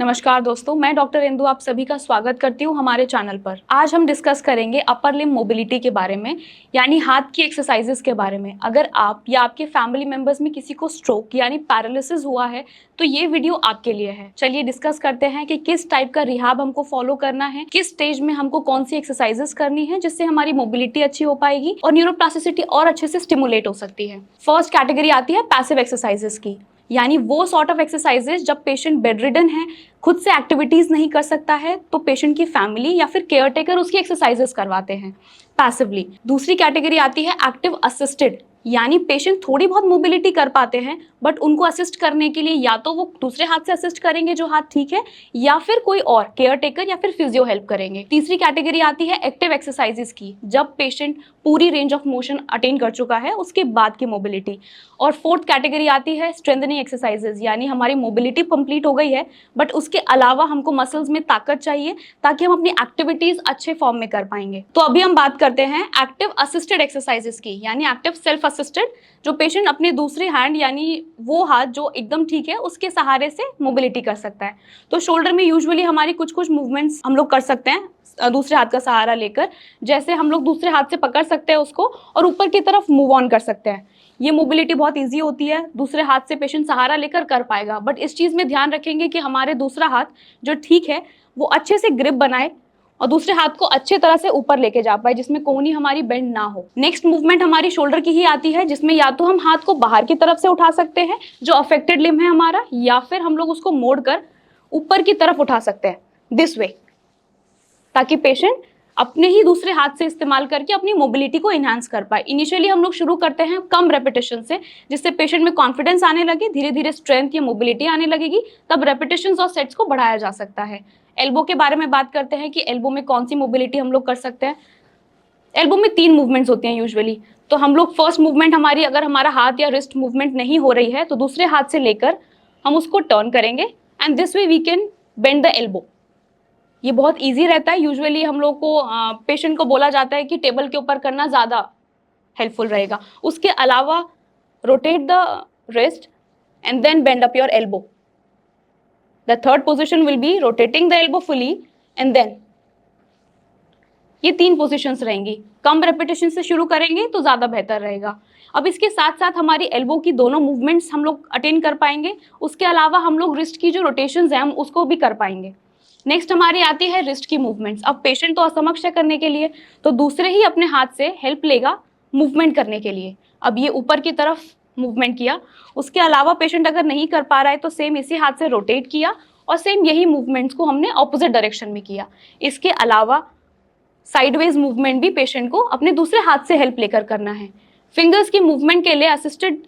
नमस्कार दोस्तों, मैं डॉक्टर इंदु आप सभी का स्वागत करती हूँ हमारे चैनल पर। आज हम डिस्कस करेंगे अपर लिम्ब मोबिलिटी के बारे में, यानी हाथ की एक्सरसाइजेस के बारे में। अगर आप या आपके फैमिली मेंबर्स में किसी को स्ट्रोक यानी पैरालिसिस हुआ है तो ये वीडियो आपके लिए है। चलिए डिस्कस करते हैं कि किस टाइप का रिहाब हमको फॉलो करना है, किस स्टेज में हमको कौन सी एक्सरसाइजेस करनी है जिससे हमारी मोबिलिटी अच्छी हो पाएगी और न्यूरोप्लास्टिसिटी और अच्छे से स्टिमुलेट हो सकती है। फर्स्ट कैटेगरी आती है पैसिव एक्सरसाइजेस की, यानी वो सॉर्ट ऑफ एक्सरसाइजेस जब पेशेंट बेड रिडन है, खुद से एक्टिविटीज नहीं कर सकता है, तो पेशेंट की फैमिली या फिर केयर टेकर उसकी एक्सरसाइजेस करवाते हैं पैसिवली। दूसरी कैटेगरी आती है एक्टिव असिस्टेड, यानी पेशेंट थोड़ी बहुत मोबिलिटी कर पाते हैं बट उनको असिस्ट करने के लिए या तो वो दूसरे हाथ से असिस्ट करेंगे जो हाथ ठीक है, या फिर कोई और केयर टेकर या फिर फिजियो हेल्प करेंगे। तीसरी कैटेगरी आती है एक्टिव एक्सरसाइजेस की, जब पेशेंट पूरी रेंज ऑफ मोशन अटेन कर चुका है उसके बाद की मोबिलिटी। और फोर्थ कैटेगरी आती है स्ट्रेंथनिंग एक्सरसाइजेस, यानी हमारी मोबिलिटी कंप्लीट हो गई है बट उसके अलावा हमको मसल्स में ताकत चाहिए ताकि हम अपनी एक्टिविटीज अच्छे फॉर्म में कर पाएंगे। तो अभी हम बात करते हैं एक्टिव असिस्टेड एक्सरसाइजेस की, यानी एक्टिव सेल्फ असिस्टेड, जो पेशेंट अपने दूसरे हैंड यानी वो हाथ जो एकदम ठीक है उसके सहारे से मोबिलिटी कर सकता है। तो शोल्डर में यूजुअली हमारी कुछ कुछ मूवमेंट्स हम लोग कर सकते हैं दूसरे हाथ का सहारा लेकर। जैसे हम लोग दूसरे हाथ से पकड़ सकते हैं उसको और ऊपर की तरफ मूव ऑन कर सकते हैं। ये मोबिलिटी बहुत इजी होती है, दूसरे हाथ से पेशेंट सहारा लेकर कर पाएगा, बट इस चीज़ में ध्यान रखेंगे कि हमारे दूसरा हाथ जो ठीक है वो अच्छे से ग्रिप बनाए और दूसरे हाथ को अच्छे तरह से ऊपर लेके जा पाए जिसमें कोहनी हमारी बेंड ना हो। नेक्स्ट मूवमेंट हमारी शोल्डर की ही आती है, जिसमें या तो हम हाथ को बाहर की तरफ से उठा सकते हैं जो अफेक्टेड लिम्ब है हमारा, या फिर हम लोग उसको मोड़कर ऊपर की तरफ उठा सकते हैं दिस वे, ताकि पेशेंट अपने ही दूसरे हाथ से इस्तेमाल करके अपनी मोबिलिटी को इनहांस कर पाए। इनिशियली हम लोग शुरू करते हैं कम रेपिटेशन से, जिससे पेशेंट में कॉन्फिडेंस आने लगे, धीरे धीरे स्ट्रेंथ या मोबिलिटी आने लगेगी, तब रेपिटेशंस और सेट्स को बढ़ाया जा सकता है। एल्बो के बारे में बात करते हैं कि एल्बो में कौन सी मोबिलिटी हम लोग कर सकते हैं। एल्बो में 3 मूवमेंट्स होती हैं यूजुअली। तो हम लोग फर्स्ट मूवमेंट हमारी, अगर हमारा हाथ या रिस्ट मूवमेंट नहीं हो रही है तो दूसरे हाथ से लेकर हम उसको टर्न करेंगे and this way we can bend the elbow. ये बहुत इजी रहता है। यूजुअली हम लोग को पेशेंट को बोला जाता है कि टेबल के ऊपर करना ज़्यादा हेल्पफुल रहेगा। उसके अलावा rotate the wrist and then bend up your elbow. The third position will be rotating the elbow fully and then. ये 3 पोजिशंस रहेंगी। कम रेपिटेशन से शुरू करेंगे तो ज़्यादा बेहतर रहेगा। अब इसके साथ साथ हमारी एल्बो की दोनों मूवमेंट्स हम लोग अटेन कर पाएंगे। उसके अलावा हम लोग रिस्ट की जो रोटेशंस हैं हम उसको भी कर पाएंगे। नेक्स्ट हमारी आती है रिस्ट की मूवमेंट्स। अब पेशेंट तो असमक्ष है करने के लिए, तो दूसरे ही अपने हाथ से हेल्प लेगा मूवमेंट करने के लिए। अब ये ऊपर की तरफ मूवमेंट किया, उसके अलावा पेशेंट अगर नहीं कर पा रहा है तो सेम इसी हाथ से रोटेट किया और सेम यही मूवमेंट्स को हमने ऑपोजिट डायरेक्शन में किया। इसके अलावा साइडवेज मूवमेंट भी पेशेंट को अपने दूसरे हाथ से हेल्प लेकर करना है। फिंगर्स की मूवमेंट के लिए असिस्टेड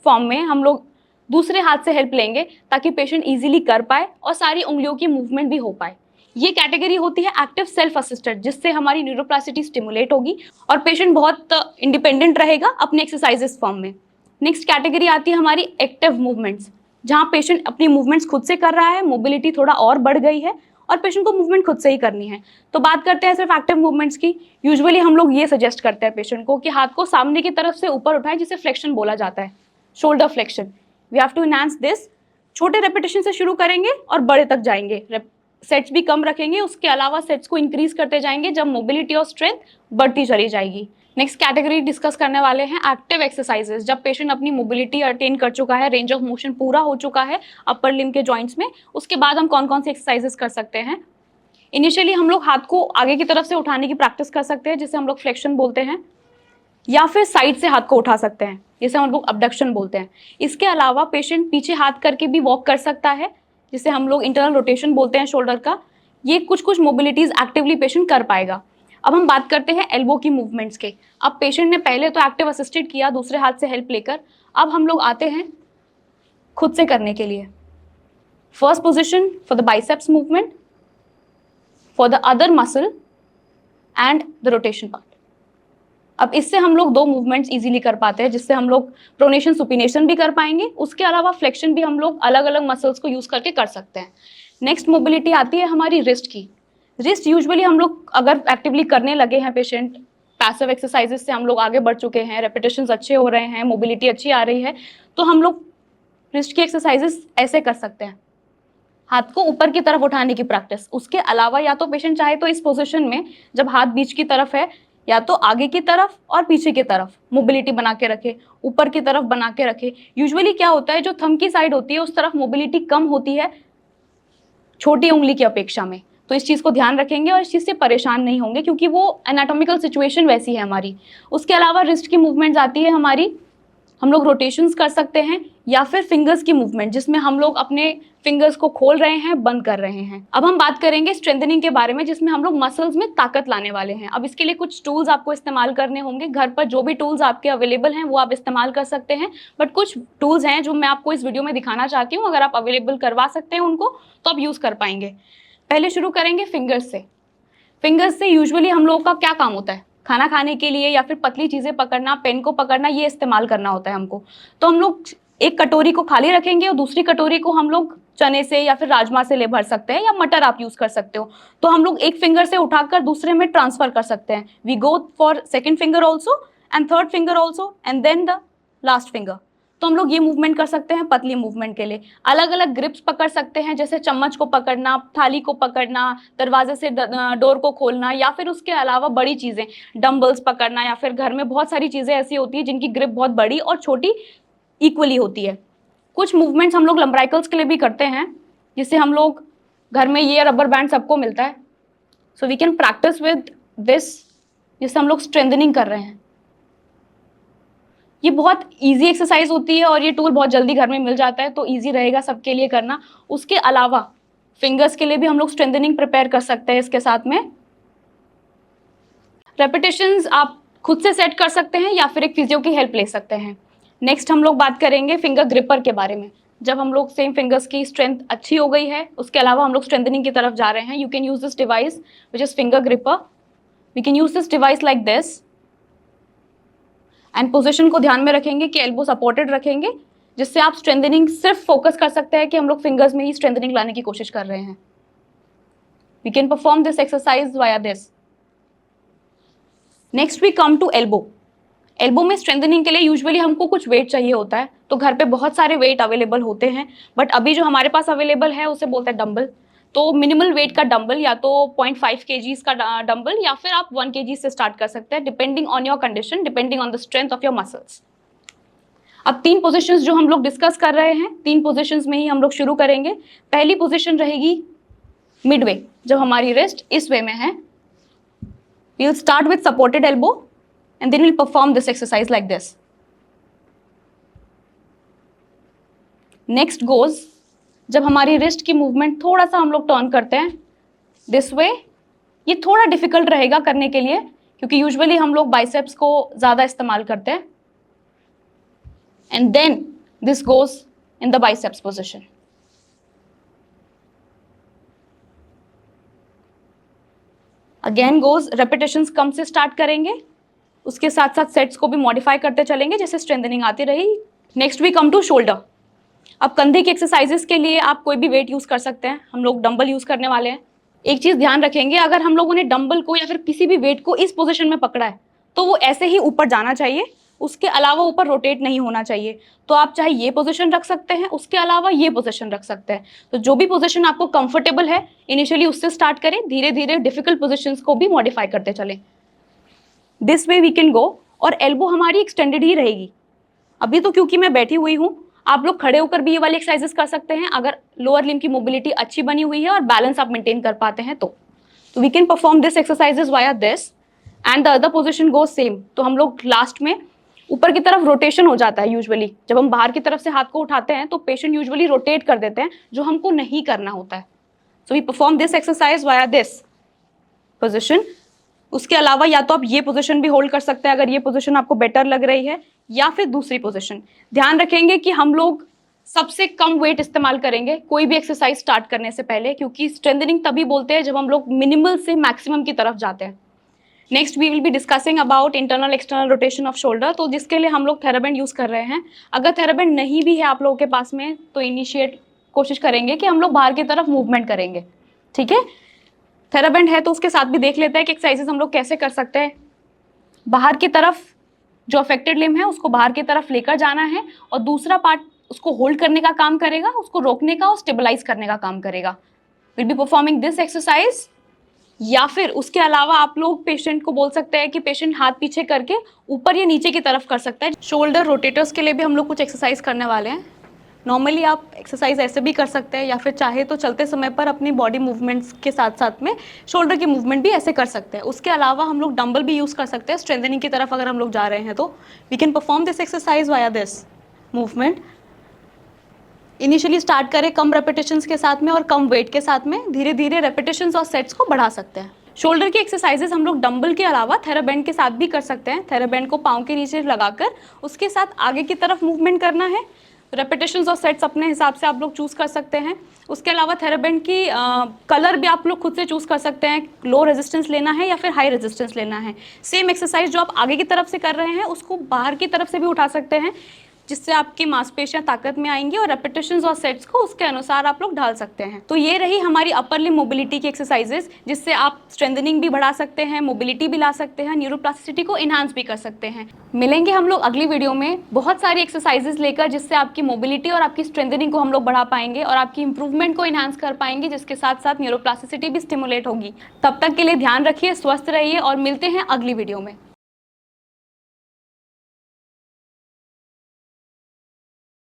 फॉर्म में हम लोग दूसरे हाथ से हेल्प लेंगे ताकि पेशेंट इजीली कर पाए और सारी उंगलियों की मूवमेंट भी हो पाए। ये कैटेगरी होती है एक्टिव सेल्फ असिस्टेड, जिससे हमारी न्यूरोप्लास्टिसिटी स्टिमुलेट होगी और पेशेंट बहुत इंडिपेंडेंट रहेगा अपने एक्सरसाइजेस फॉर्म में। नेक्स्ट कैटेगरी आती है हमारी एक्टिव मूवमेंट्स, जहाँ पेशेंट अपनी मूवमेंट्स खुद से कर रहा है, मोबिलिटी थोड़ा और बढ़ गई है और पेशेंट को मूवमेंट खुद से ही करनी है। तो बात करते हैं सिर्फ एक्टिव मूवमेंट्स की। यूजुअली हम लोग ये सजेस्ट करते हैं पेशेंट को कि हाथ को सामने की तरफ से ऊपर उठाएं, जिसे फ्लेक्शन बोला जाता है, shoulder flexion. We have to enhance this. छोटे रेपिटेशन से शुरू करेंगे और बड़े तक जाएंगे। सेट्स भी कम रखेंगे, उसके अलावा सेट्स को इंक्रीज करते जाएंगे जब मोबिलिटी और स्ट्रेंथ बढ़ती चली जाएगी। नेक्स्ट कैटेगरी डिस्कस करने वाले हैं एक्टिव एक्सरसाइजेस, जब पेशेंट अपनी मोबिलिटी अटेन कर चुका है, रेंज ऑफ मोशन पूरा हो चुका है अपर लिम्ब के जॉइंट्स में, उसके बाद हम कौन कौन सी एक्सरसाइजेस कर सकते हैं। इनिशियली हम लोग हाथ को आगे की तरफ से उठाने की प्रैक्टिस कर सकते हैं, जिसे हम लोग फ्लेक्शन बोलते हैं, या फिर साइड से हाथ को उठा सकते हैं, जिसे हम लोग अबडक्शन बोलते हैं। इसके अलावा पेशेंट पीछे हाथ करके भी वॉक कर सकता है, जिसे हम लोग इंटरनल रोटेशन बोलते हैं शोल्डर का। ये कुछ कुछ मोबिलिटीज एक्टिवली पेशेंट कर पाएगा। अब हम बात करते हैं एल्बो की मूवमेंट्स के। अब पेशेंट ने पहले तो एक्टिव असिस्टेड किया दूसरे हाथ से हेल्प लेकर, अब हम लोग आते हैं खुद से करने के लिए। First position for the biceps movement, for the other muscle and the rotation part. अब इससे हम लोग 2 मूवमेंट्स इजीली कर पाते हैं, जिससे हम लोग प्रोनेशन सुपिनेशन भी कर पाएंगे, उसके अलावा फ्लेक्शन भी हम लोग अलग अलग मसल्स को यूज करके कर सकते हैं। नेक्स्ट मोबिलिटी आती है हमारी रिस्ट की। रिस्ट यूजुअली हम लोग अगर एक्टिवली करने लगे हैं, पेशेंट पैसिव एक्सरसाइजेस से हम लोग आगे बढ़ चुके हैं, रेपिटेशंस अच्छे हो रहे हैं, मोबिलिटी अच्छी आ रही है, तो हम लोग रिस्ट की एक्सरसाइजेस ऐसे कर सकते हैं। हाथ को ऊपर की तरफ उठाने की प्रैक्टिस। उसके अलावा या तो पेशेंट चाहे तो इस पोजीशन में जब हाथ बीच की तरफ है या तो आगे की तरफ और पीछे की तरफ मोबिलिटी बना के रखे, ऊपर की तरफ बना के रखे। यूजुअली क्या होता है, जो थंब की साइड होती है उस तरफ मोबिलिटी कम होती है छोटी उंगली की अपेक्षा में, तो इस चीज़ को ध्यान रखेंगे और इस चीज़ से परेशान नहीं होंगे क्योंकि वो एनाटॉमिकल सिचुएशन वैसी है हमारी। उसके अलावा रिस्ट की मूवमेंट्स आती है हमारी, हम लोग रोटेशंस कर सकते हैं या फिर फिंगर्स की मूवमेंट जिसमें हम लोग अपने फिंगर्स को खोल रहे हैं, बंद कर रहे हैं। अब हम बात करेंगे स्ट्रेंथनिंग के बारे में जिसमें हम लोग मसल्स में ताकत लाने वाले हैं। अब इसके लिए कुछ टूल्स आपको इस्तेमाल करने होंगे। घर पर जो भी टूल्स आपके अवेलेबल हैं वो आप इस्तेमाल कर सकते हैं, बट कुछ टूल्स हैं जो मैं आपको इस वीडियो में दिखाना चाहती हूँ। अगर आप अवेलेबल करवा सकते हैं उनको तो आप यूज़ कर पाएंगे। पहले शुरू करेंगे फिंगर्स से। फिंगर्स से यूजुअली हम लोगों का क्या काम होता है, खाना खाने के लिए या फिर पतली चीज़ें पकड़ना, पेन को पकड़ना, ये इस्तेमाल करना होता है हमको। तो हम लोग एक कटोरी को खाली रखेंगे और दूसरी कटोरी को हम लोग चने से या फिर राजमा से ले भर सकते हैं या मटर आप यूज़ कर सकते हो। तो हम लोग एक फिंगर से उठाकर दूसरे में ट्रांसफर कर सकते हैं। We go for second finger also and third finger also and then the last finger. तो हम लोग ये मूवमेंट कर सकते हैं पतली मूवमेंट के लिए। अलग अलग ग्रिप्स पकड़ सकते हैं, जैसे चम्मच को पकड़ना, थाली को पकड़ना, दरवाजे से डोर को खोलना, या फिर उसके अलावा बड़ी चीज़ें डंबल्स पकड़ना, या फिर घर में बहुत सारी चीज़ें ऐसी होती है जिनकी ग्रिप बहुत बड़ी और छोटी इक्वली होती है। कुछ मूवमेंट्स हम लोग लंबराइकल्स के लिए भी करते हैं, जिससे हम लोग घर में ये रबर बैंड सबको मिलता है, so we can practise with this, जिससे हम लोग स्ट्रेंथनिंग कर रहे हैं। ये बहुत इजी एक्सरसाइज होती है और ये टूल बहुत जल्दी घर में मिल जाता है, तो इजी रहेगा सबके लिए करना। उसके अलावा फिंगर्स के लिए भी हम लोग स्ट्रेंथनिंग प्रिपेयर कर सकते हैं इसके साथ में। रेपिटेशंस आप खुद से सेट कर सकते हैं या फिर एक फिजियो की हेल्प ले सकते हैं। नेक्स्ट हम लोग बात करेंगे फिंगर ग्रिपर के बारे में। जब हम लोग सेम फिंगर्स की स्ट्रेंथ अच्छी हो गई है, उसके अलावा हम लोग स्ट्रेंथनिंग की तरफ जा रहे हैं, you can use this device which is finger gripper. We can use this device like this and position को ध्यान में रखेंगे कि एल्बो सपोर्टेड रखेंगे, जिससे आप स्ट्रेंथनिंग सिर्फ फोकस कर सकते हैं कि हम लोग फिंगर्स में ही स्ट्रेंथनिंग लाने की कोशिश कर रहे हैं। We can perform this exercise via this. Next we come to elbow. Elbow में स्ट्रेंथनिंग के लिए यूजुअली हमको कुछ वेट चाहिए होता है, तो घर पे बहुत सारे वेट अवेलेबल होते हैं, बट अभी जो हमारे पास अवेलेबल है उसे बोलते हैं डंबल। तो मिनिमल वेट का डंबल या तो 0.5 kgs का डंबल या फिर आप 1 kg से स्टार्ट कर सकते हैं, depending on your condition, depending on the strength of your muscles. अब 3 पोजीशंस जो हम लोग डिस्कस कर रहे हैं, 3 पोजीशंस में ही हम लोग शुरू करेंगे। पहली पोजीशन रहेगी मिडवे, जब हमारी रिस्ट इस वे में है। We will start with supported elbow and then we'll perform this exercise like this. Next goes, जब हमारी रिस्ट की मूवमेंट थोड़ा सा हम लोग टर्न करते हैं दिस वे। ये थोड़ा डिफिकल्ट रहेगा करने के लिए क्योंकि यूजुअली हम लोग बाइसेप्स को ज़्यादा इस्तेमाल करते हैं। And then this goes in the biceps position. Again goes, repetitions कम से स्टार्ट करेंगे, उसके साथ साथ सेट्स को भी मॉडिफाई करते चलेंगे जैसे स्ट्रेंथनिंग आती रही। Next we come to shoulder. अब कंधे की एक्सरसाइजेस के लिए आप कोई भी वेट यूज़ कर सकते हैं, हम लोग डंबल यूज़ करने वाले हैं। एक चीज़ ध्यान रखेंगे, अगर हम लोगों ने डंबल को या फिर किसी भी वेट को इस पोजीशन में पकड़ा है तो वो ऐसे ही ऊपर जाना चाहिए, उसके अलावा ऊपर रोटेट नहीं होना चाहिए। तो आप चाहे ये पोजीशन रख सकते हैं, उसके अलावा ये पोजीशन रख सकते हैं। तो जो भी पोजीशन आपको कंफर्टेबल है इनिशियली उससे स्टार्ट करें, धीरे धीरे डिफिकल्ट पोजीशंस को भी मॉडिफाई करते चलें। This way we can go. और एल्बो हमारी एक्सटेंडेड ही रहेगी। अभी तो क्योंकि मैं बैठी हुई हूँ, आप लोग खड़े होकर भी ये वाली एक्सरसाइजेस कर सकते हैं अगर लोअर लिम्ब की मोबिलिटी अच्छी बनी हुई है और बैलेंस आप मेंटेन कर पाते हैं तो we can perform this exercises via this and the other position goes same. तो हम लोग लास्ट में ऊपर की तरफ रोटेशन हो जाता है। यूजुअली जब हम बाहर की तरफ से हाथ को उठाते हैं तो पेशेंट यूजुअली रोटेट कर देते हैं, जो हमको नहीं करना होता है। So we perform this exercise via this position. उसके अलावा या तो आप ये पोजीशन भी होल्ड कर सकते हैं अगर ये पोजीशन आपको बेटर लग रही है, या फिर दूसरी पोजीशन। ध्यान रखेंगे कि हम लोग सबसे कम वेट इस्तेमाल करेंगे कोई भी एक्सरसाइज स्टार्ट करने से पहले, क्योंकि स्ट्रेंथनिंग तभी बोलते हैं जब हम लोग मिनिमल से मैक्सिमम की तरफ जाते हैं। Next we will be discussing about internal external rotation of shoulder, तो जिसके लिए हम लोग थेराबैंड यूज़ कर रहे हैं। अगर थेराबैंड नहीं भी है आप लोगों के पास में तो इनिशिएट कोशिश करेंगे कि हम लोग बाहर की तरफ मूवमेंट करेंगे, ठीक है। थेराबैंड है तो उसके साथ भी देख लेते हैं कि एक्सरसाइजेस हम लोग कैसे कर सकते हैं। बाहर की तरफ जो अफेक्टेड लिम्ब है उसको बाहर की तरफ लेकर जाना है और दूसरा पार्ट उसको होल्ड करने का काम करेगा, उसको रोकने का और स्टेबलाइज करने का काम करेगा। Will be performing this exercise. या फिर उसके अलावा आप लोग पेशेंट को बोल सकते हैं कि पेशेंट हाथ पीछे करके ऊपर या नीचे की तरफ कर सकता है। शोल्डर रोटेटर्स के लिए भी हम लोग कुछ एक्सरसाइज करने वाले हैं। नॉर्मली आप एक्सरसाइज ऐसे भी कर सकते हैं, या फिर चाहे तो चलते समय पर अपनी बॉडी मूवमेंट्स के साथ साथ में शोल्डर की मूवमेंट भी ऐसे कर सकते हैं। उसके अलावा हम लोग डंबल भी यूज़ कर सकते हैं स्ट्रेंथनिंग की तरफ अगर हम लोग जा रहे हैं तो we can perform this exercise via this movement. Initially start करें कम रेपिटेशंस के साथ में और कम वेट के साथ में, धीरे धीरे रेपिटेशंस और सेट्स को बढ़ा सकते हैं। शोल्डर की एक्सरसाइजेस हम लोग डंबल के अलावा थेराबैंड के साथ भी कर सकते हैं। थेराबैंड को पाँव के नीचे लगाकर उसके साथ आगे की तरफ मूवमेंट करना है। रेपिटेशंस और सेट्स अपने हिसाब से आप लोग चूज़ कर सकते हैं। उसके अलावा थेराबैंड की कलर भी आप लोग खुद से चूज़ कर सकते हैं, लो रेजिस्टेंस लेना है या फिर हाई रेजिस्टेंस लेना है। सेम एक्सरसाइज जो आप आगे की तरफ से कर रहे हैं उसको बाहर की तरफ से भी उठा सकते हैं, जिससे आपकी मांसपेशियां ताकत में आएंगी और रेपिटेशंस और सेट्स को उसके अनुसार आप लोग ढाल सकते हैं। तो ये रही हमारी अपर लिम्ब मोबिलिटी की एक्सरसाइजेस, जिससे आप स्ट्रेंथनिंग भी बढ़ा सकते हैं, मोबिलिटी भी ला सकते हैं, न्यूरोप्लास्टिसिटी को इन्हांस भी कर सकते हैं। मिलेंगे हम लोग अगली वीडियो में बहुत सारी एक्सरसाइजेस लेकर, जिससे आपकी मोबिलिटी और आपकी स्ट्रेंथनिंग को हम लोग बढ़ा पाएंगे और आपकी इंप्रूवमेंट को इन्हांस कर पाएंगे, जिसके साथ साथ न्यूरोप्लास्टिसिटी भी स्टिमुलेट होगी। तब तक के लिए ध्यान रखिए, स्वस्थ रहिए और मिलते हैं अगली वीडियो में।